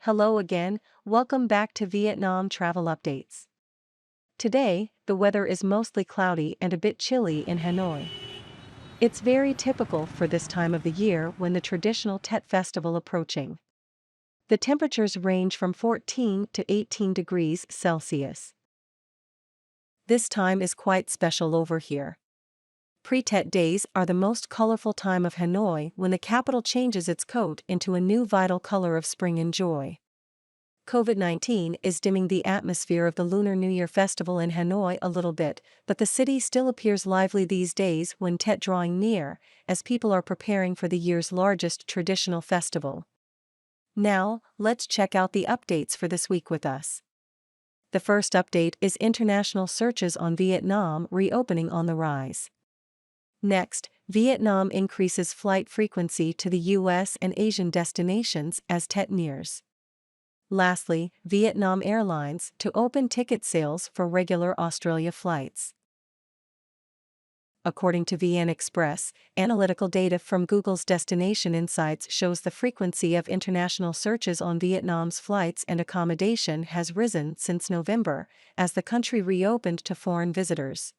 Hello again, welcome back to Vietnam Travel Updates. Today, the weather is mostly cloudy and a bit chilly in Hanoi. It's very typical for this time of the year when the traditional Tet Festival approaching. The temperatures range from 14 to 18 degrees Celsius. This time is quite special over here. Pre-Tet days are the most colorful time of Hanoi when the capital changes its coat into a new vital color of spring and joy. COVID-19 is dimming the atmosphere of the Lunar New Year festival in Hanoi a little bit, but the city still appears lively these days when Tet drawing near, as people are preparing for the year's largest traditional festival. Now, let's check out the updates for this week with us. The first update is international searches on Vietnam reopening on the rise. Next, Vietnam increases flight frequency to the US and Asian destinations as Tet nears. Lastly, Vietnam Airlines to open ticket sales for regular Australia flights. According to VN Express, analytical data from Google's Destination Insights shows the frequency of international searches on Vietnam's flights and accommodation has risen since November, as the country reopened to foreign visitors.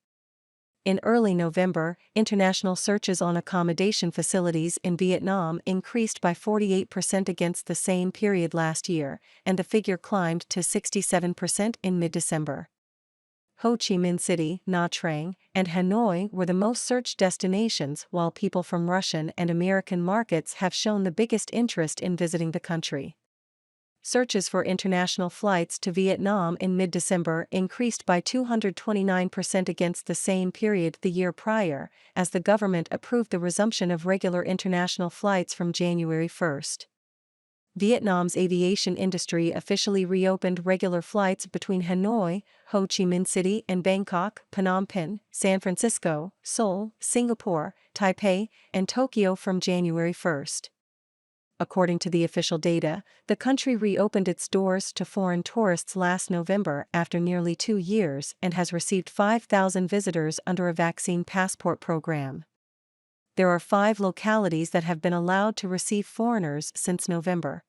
In early November, international searches on accommodation facilities in Vietnam increased by 48% against the same period last year, and the figure climbed to 67% in mid-December. Ho Chi Minh City, Nha Trang, and Hanoi were the most searched destinations, while people from Russian and American markets have shown the biggest interest in visiting the country. Searches for international flights to Vietnam in mid-December increased by 229% against the same period the year prior, as the government approved the resumption of regular international flights from January 1. Vietnam's aviation industry officially reopened regular flights between Hanoi, Ho Chi Minh City and Bangkok, Phnom Penh, San Francisco, Seoul, Singapore, Taipei, and Tokyo from January 1. According to the official data, the country reopened its doors to foreign tourists last November after nearly 2 years and has received 5,000 visitors under a vaccine passport program. There are 5 localities that have been allowed to receive foreigners since November.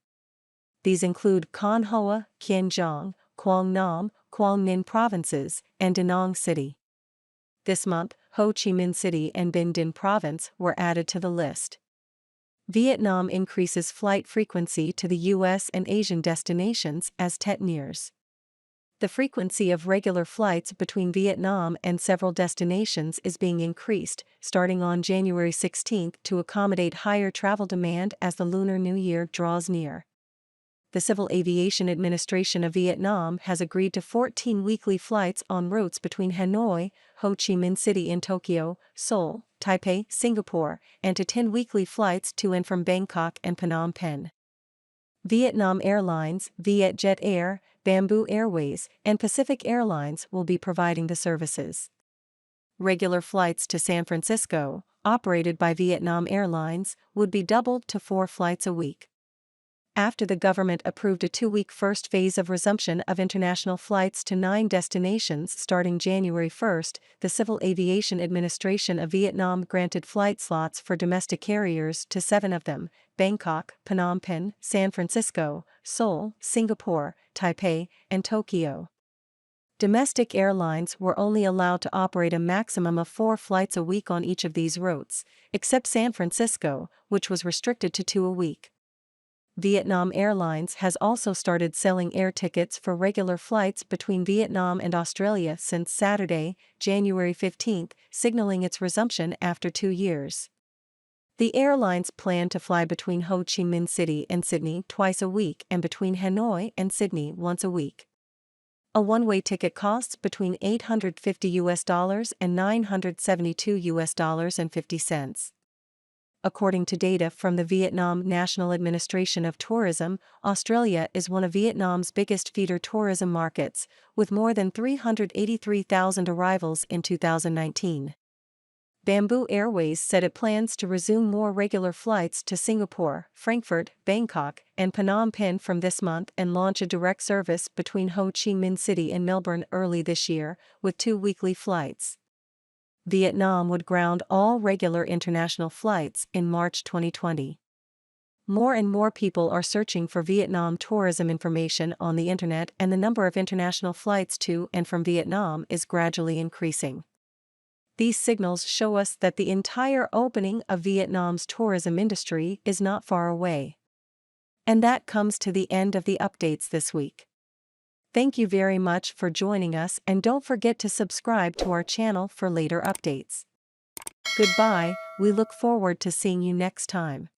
These include Con Hoa, Kien Giang, Quang Nam, Quang Ninh provinces, and Da Nang City. This month, Ho Chi Minh City and Binh Dinh province were added to the list. Vietnam increases flight frequency to the US and Asian destinations as Tet nears. The frequency of regular flights between Vietnam and several destinations is being increased, starting on January 16 to accommodate higher travel demand as the Lunar New Year draws near. The Civil Aviation Administration of Vietnam has agreed to 14 weekly flights on routes between Hanoi, Ho Chi Minh City and Tokyo, Seoul, Taipei, Singapore, and to 10 weekly flights to and from Bangkok and Phnom Penh. Vietnam Airlines, Vietjet Air, Bamboo Airways, and Pacific Airlines will be providing the services. Regular flights to San Francisco, operated by Vietnam Airlines, would be doubled to 4 flights a week. After the government approved a 2-week first phase of resumption of international flights to 9 destinations starting January 1, the Civil Aviation Administration of Vietnam granted flight slots for domestic carriers to 7 of them: Bangkok, Phnom Penh, San Francisco, Seoul, Singapore, Taipei, and Tokyo. Domestic airlines were only allowed to operate a maximum of 4 flights a week on each of these routes, except San Francisco, which was restricted to 2 a week. Vietnam Airlines has also started selling air tickets for regular flights between Vietnam and Australia since Saturday, January 15, signaling its resumption after 2 years. The airlines plan to fly between Ho Chi Minh City and Sydney twice a week and between Hanoi and Sydney once a week. A one-way ticket costs between $850 and $972.50. According to data from the Vietnam National Administration of Tourism, Australia is one of Vietnam's biggest feeder tourism markets, with more than 383,000 arrivals in 2019. Bamboo Airways said it plans to resume more regular flights to Singapore, Frankfurt, Bangkok, and Phnom Penh from this month and launch a direct service between Ho Chi Minh City and Melbourne early this year, with 2 weekly flights. Vietnam would ground all regular international flights in March 2020. More and more people are searching for Vietnam tourism information on the internet, and the number of international flights to and from Vietnam is gradually increasing. These signals show us that the entire opening of Vietnam's tourism industry is not far away. And that comes to the end of the updates this week. Thank you very much for joining us, and don't forget to subscribe to our channel for later updates. Goodbye, we look forward to seeing you next time.